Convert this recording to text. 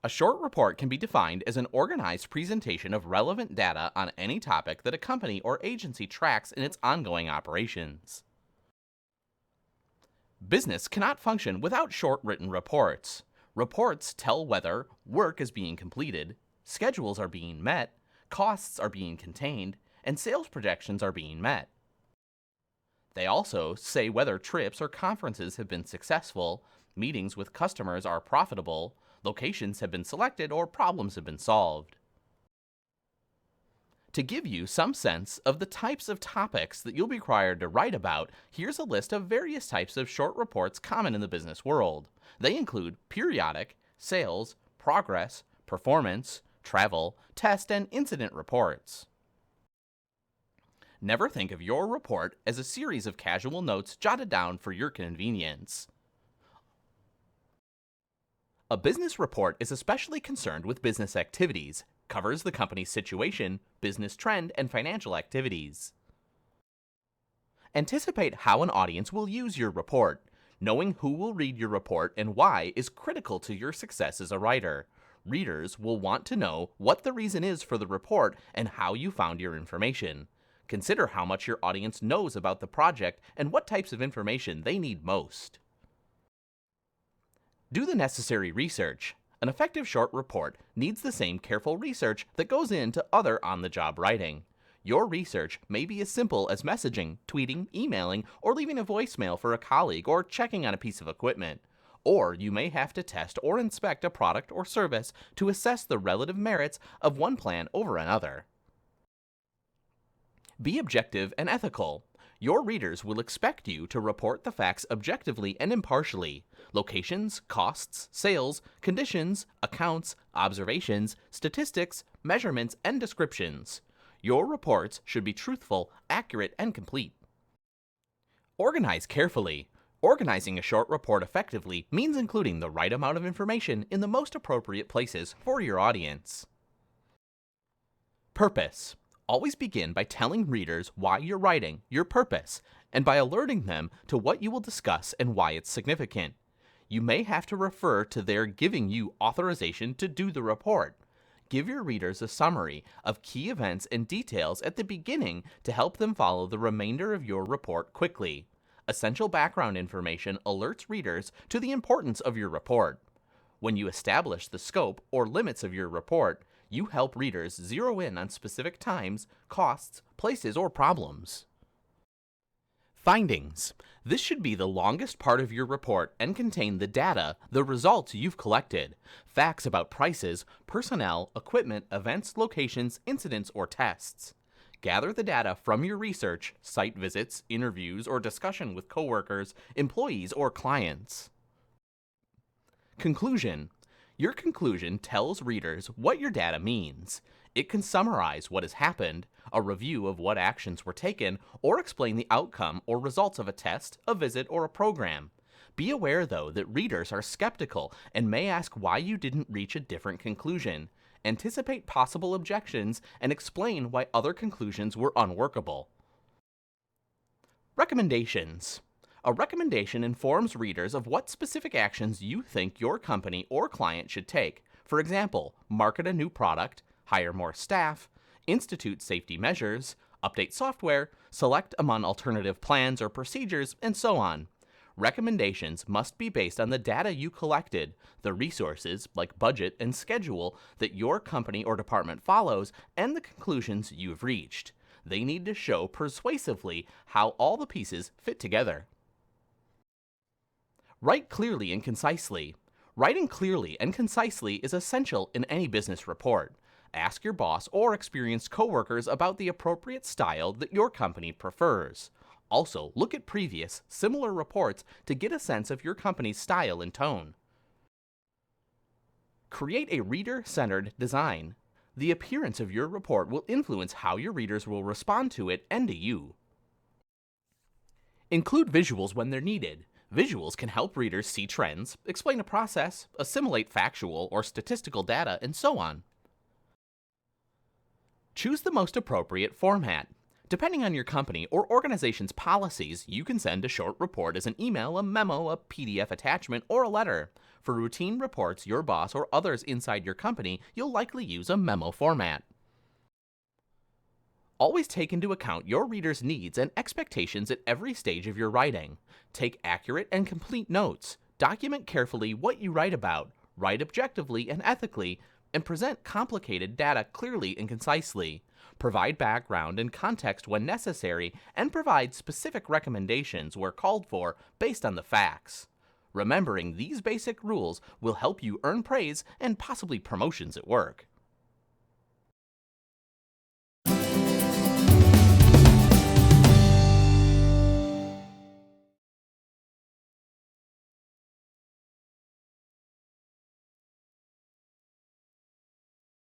A short report can be defined as an organized presentation of relevant data on any topic that a company or agency tracks in its ongoing operations. Business cannot function without short written reports. Reports tell whether work is being completed, schedules are being met, costs are being contained, and sales projections are being met. They also say whether trips or conferences have been successful, meetings with customers are profitable, locations have been selected, or problems have been solved. To give you some sense of the types of topics that you'll be required to write about, here's a list of various types of short reports common in the business world. They include periodic, sales, progress, performance, travel, test, and incident reports. Never think of your report as a series of casual notes jotted down for your convenience. A business report is especially concerned with business activities, covers the company's situation, business trend, and financial activities. Anticipate how an audience will use your report. Knowing who will read your report and why is critical to your success as a writer. Readers will want to know what the reason is for the report and how you found your information. Consider how much your audience knows about the project and what types of information they need most. Do the necessary research. An effective short report needs the same careful research that goes into other on-the-job writing. Your research may be as simple as messaging, tweeting, emailing, or leaving a voicemail for a colleague or checking on a piece of equipment. Or you may have to test or inspect a product or service to assess the relative merits of one plan over another. Be objective and ethical. Your readers will expect you to report the facts objectively and impartially. Locations, costs, sales, conditions, accounts, observations, statistics, measurements, and descriptions. Your reports should be truthful, accurate, and complete. Organize carefully. Organizing a short report effectively means including the right amount of information in the most appropriate places for your audience. Purpose. Always begin by telling readers why you're writing, your purpose, and by alerting them to what you will discuss and why it's significant. You may have to refer to their giving you authorization to do the report. Give your readers a summary of key events and details at the beginning to help them follow the remainder of your report quickly. Essential background information alerts readers to the importance of your report. When you establish the scope or limits of your report, you help readers zero in on specific times, costs, places, or problems. Findings. This should be the longest part of your report and contain the data, the results you've collected, facts about prices, personnel, equipment, events, locations, incidents, or tests. Gather the data from your research, site visits, interviews, or discussion with coworkers, employees, or clients. Conclusion. Your conclusion tells readers what your data means. It can summarize what has happened, a review of what actions were taken, or explain the outcome or results of a test, a visit, or a program. Be aware, though, that readers are skeptical and may ask why you didn't reach a different conclusion. Anticipate possible objections and explain why other conclusions were unworkable. Recommendations. A recommendation informs readers of what specific actions you think your company or client should take. For example, market a new product, hire more staff, institute safety measures, update software, select among alternative plans or procedures, and so on. Recommendations must be based on the data you collected, the resources, like budget and schedule, that your company or department follows, and the conclusions you've reached. They need to show persuasively how all the pieces fit together. Write clearly and concisely. Writing clearly and concisely is essential in any business report. Ask your boss or experienced coworkers about the appropriate style that your company prefers. Also, look at previous, similar reports to get a sense of your company's style and tone. Create a reader-centered design. The appearance of your report will influence how your readers will respond to it and to you. Include visuals when they're needed. Visuals can help readers see trends, explain a process, assimilate factual or statistical data, and so on. Choose the most appropriate format. Depending on your company or organization's policies, you can send a short report as an email, a memo, a PDF attachment, or a letter. For routine reports, your boss or others inside your company, you'll likely use a memo format. Always take into account your reader's needs and expectations at every stage of your writing. Take accurate and complete notes. Document carefully what you write about. Write objectively and ethically, and present complicated data clearly and concisely. Provide background and context when necessary, and provide specific recommendations where called for based on the facts. Remembering these basic rules will help you earn praise and possibly promotions at work.